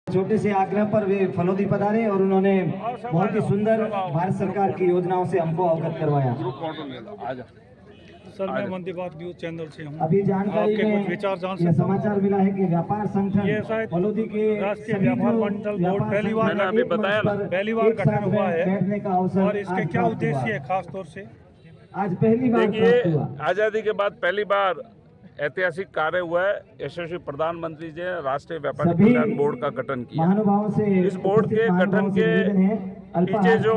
छोटे से आग्रह पर वे फलोदी पधारे और उन्होंने बहुत ही सुंदर भारत सरकार की योजनाओं से हमको अवगत करवाया। सर, मैं मन की बात न्यूज चैनल से हूँ। अभी जानकारी आपके में कुछ विचार जान यह सकता हूँ? समाचार मिला है कि व्यापार संगठन ये शायद फलोदी के राष्ट्रीय व्यापार मंडल बोर्ड पहली बार मैंने अभी बताया ना, पहली बार गठन हुआ है बैठने का अवसर और इसके आज क्या प्राप्त हुआ। उद्देश्य है खास तौर से? आज पहली बार देखिए, प्राप्त हुआ। आज़ादी के बाद पहली बार ऐतिहासिक कार्य हुआ है। यशस्वी प्रधानमंत्री जी ने राष्ट्रीय व्यापारी सभी कल्याण बोर्ड का गठन किया। महानुभावों से इस बोर्ड के गठन के पीछे जो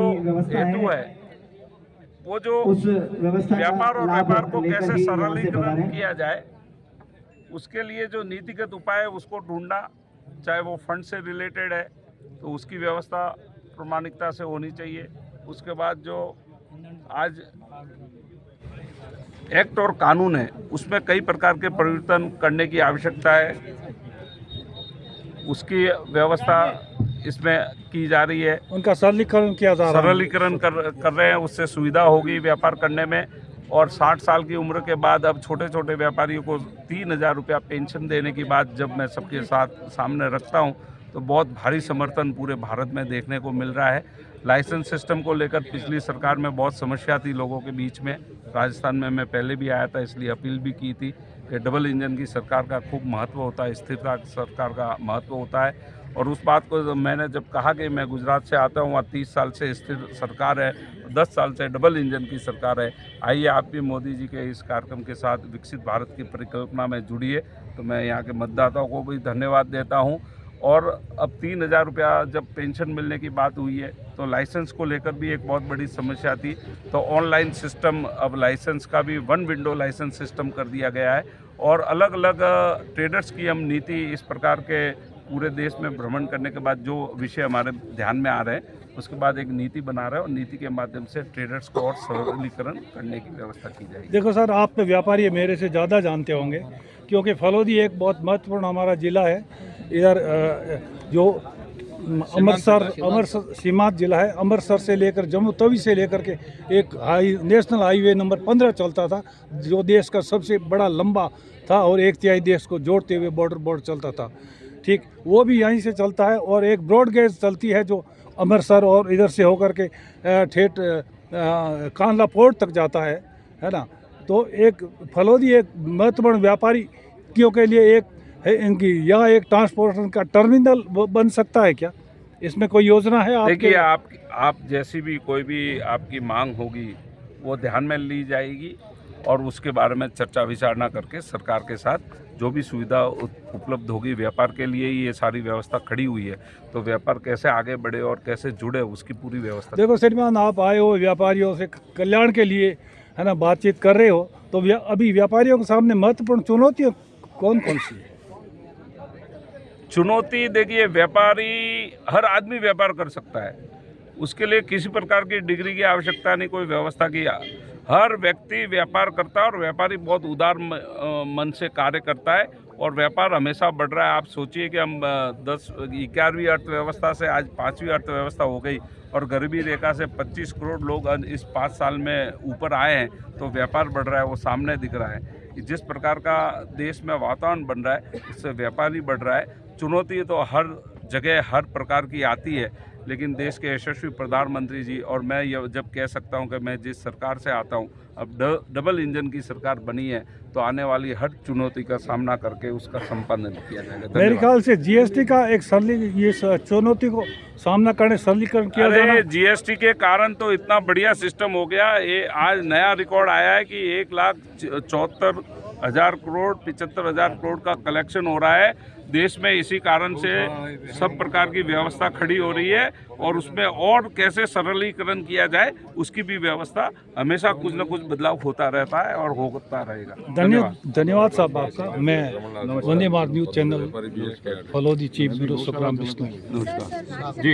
हेतु है वो जो उस व्यवस्था व्यापार और व्यापार को कैसे सरलीकरण सरलीकरण किया जाए, उसके लिए जो नीतिगत उपाय है उसको ढूंढना, चाहे वो फंड से रिलेटेड है तो उसकी व्यवस्था प्रामाणिकता से होनी चाहिए। उसके बाद जो आज एक्ट और कानून है उसमें कई प्रकार के परिवर्तन करने की आवश्यकता है, उसकी व्यवस्था इसमें की जा रही है। उनका सरलीकरण किया जा रहा है। सरलीकरण कर रहे हैं, उससे सुविधा होगी व्यापार करने में। और 60 साल की उम्र के बाद अब छोटे छोटे व्यापारियों को 3,000 रुपया पेंशन देने की बात जब मैं सबके साथ सामने रखता हूं तो बहुत भारी समर्थन पूरे भारत में देखने को मिल रहा है। लाइसेंस सिस्टम को लेकर पिछली सरकार में बहुत समस्या थी लोगों के बीच में। राजस्थान में मैं पहले भी आया था, इसलिए अपील भी की थी कि डबल इंजन की सरकार का खूब महत्व होता है, स्थिरता सरकार का महत्व होता है। और उस बात को मैंने जब कहा कि मैं गुजरात से आता हूँ, वहाँ 30 साल से स्थिर सरकार है, 10 साल से डबल इंजन की सरकार है। आइए आप भी मोदी जी के इस कार्यक्रम के साथ विकसित भारत की परिकल्पना में जुड़िए। तो मैं यहाँ के मतदाताओं को भी धन्यवाद देता हूँ। और अब 3,000 रुपया जब पेंशन मिलने की बात हुई है तो लाइसेंस को लेकर भी एक बहुत बड़ी समस्या थी, तो ऑनलाइन सिस्टम अब लाइसेंस का भी 1 विंडो लाइसेंस सिस्टम कर दिया गया है। और अलग अलग ट्रेडर्स की हम नीति इस प्रकार के पूरे देश में भ्रमण करने के बाद जो विषय हमारे ध्यान में आ रहे हैं उसके बाद एक नीति बना रहे हैं और नीति के माध्यम से ट्रेडर्स को और सरलीकरण करने की व्यवस्था की जाएगी। देखो सर, आप तो व्यापारी मेरे से ज़्यादा जानते होंगे क्योंकि फलोदी एक बहुत महत्वपूर्ण हमारा ज़िला है। इधर जो अमृतसर सीमांत जिला है, अमृतसर से लेकर जम्मू तवी से लेकर के एक नेशनल हाईवे नंबर 15 चलता था जो देश का सबसे बड़ा लंबा था और 1/3 देश को जोड़ते हुए बॉर्डर चलता था। ठीक, वो भी यहीं से चलता है। और एक ब्रॉड गेज चलती है जो अमृतसर और इधर से होकर के ठेठ कांडला पोर्ट तक जाता है ना। तो एक फलोदी एक महत्वपूर्ण व्यापारियों के लिए एक है इनकी यहाँ एक ट्रांसपोर्टेशन का टर्मिनल बन सकता है क्या? इसमें कोई योजना है? देखिए, आप जैसी भी कोई भी आपकी मांग होगी वो ध्यान में ली जाएगी और उसके बारे में चर्चा विचारणा करके सरकार के साथ जो भी सुविधा उपलब्ध होगी व्यापार के लिए ये सारी व्यवस्था खड़ी हुई है। तो व्यापार कैसे आगे बढ़े और कैसे जुड़े उसकी पूरी व्यवस्था। देखो श्रीमान, आप आए हो व्यापारियों से कल्याण के लिए, है ना, बातचीत कर रहे हो, तो अभी व्यापारियों के सामने महत्वपूर्ण चुनौतियाँ कौन कौन सी है? चुनौती देखिए, व्यापारी हर आदमी व्यापार कर सकता है, उसके लिए किसी प्रकार की डिग्री की आवश्यकता नहीं, कोई व्यवस्था की। हर व्यक्ति व्यापार करता है और व्यापारी बहुत उदार मन से कार्य करता है और व्यापार हमेशा बढ़ रहा है। आप सोचिए कि हम 11वीं अर्थव्यवस्था से आज 5वीं अर्थव्यवस्था हो गई और गरीबी रेखा से 25 करोड़ लोग इस 5 साल में ऊपर आए हैं, तो व्यापार बढ़ रहा है, वो सामने दिख रहा है। जिस प्रकार का देश में वातावरण बन रहा है इससे व्यापारी बढ़ रहा है। चुनौती तो हर जगह हर प्रकार की आती है, लेकिन देश के यशस्वी प्रधानमंत्री जी और मैं ये जब कह सकता हूं कि मैं जिस सरकार से आता हूं, अब डबल इंजन की सरकार बनी है, तो आने वाली हर चुनौती का सामना करके उसका संपादन किया जाएगा। मेरे ख्याल से जीएसटी का एक ये चुनौती को सामना करने सरलीकरण किया जाए। जीएसटी के कारण तो इतना बढ़िया सिस्टम हो गया। ये आज नया रिकॉर्ड आया है कि 1,74,000 करोड़ 75,000 करोड़ का कलेक्शन हो रहा है देश में। इसी कारण से सब प्रकार की व्यवस्था खड़ी हो रही है और उसमें और कैसे सरलीकरण किया जाए उसकी भी व्यवस्था हमेशा कुछ न कुछ बदलाव होता रहता है और होता रहेगा। धन्यवाद साहब आपका। मैं Vande Bharat news channel Phalodi chief bureau Sukhram Bishnoi. नमस्कार जी।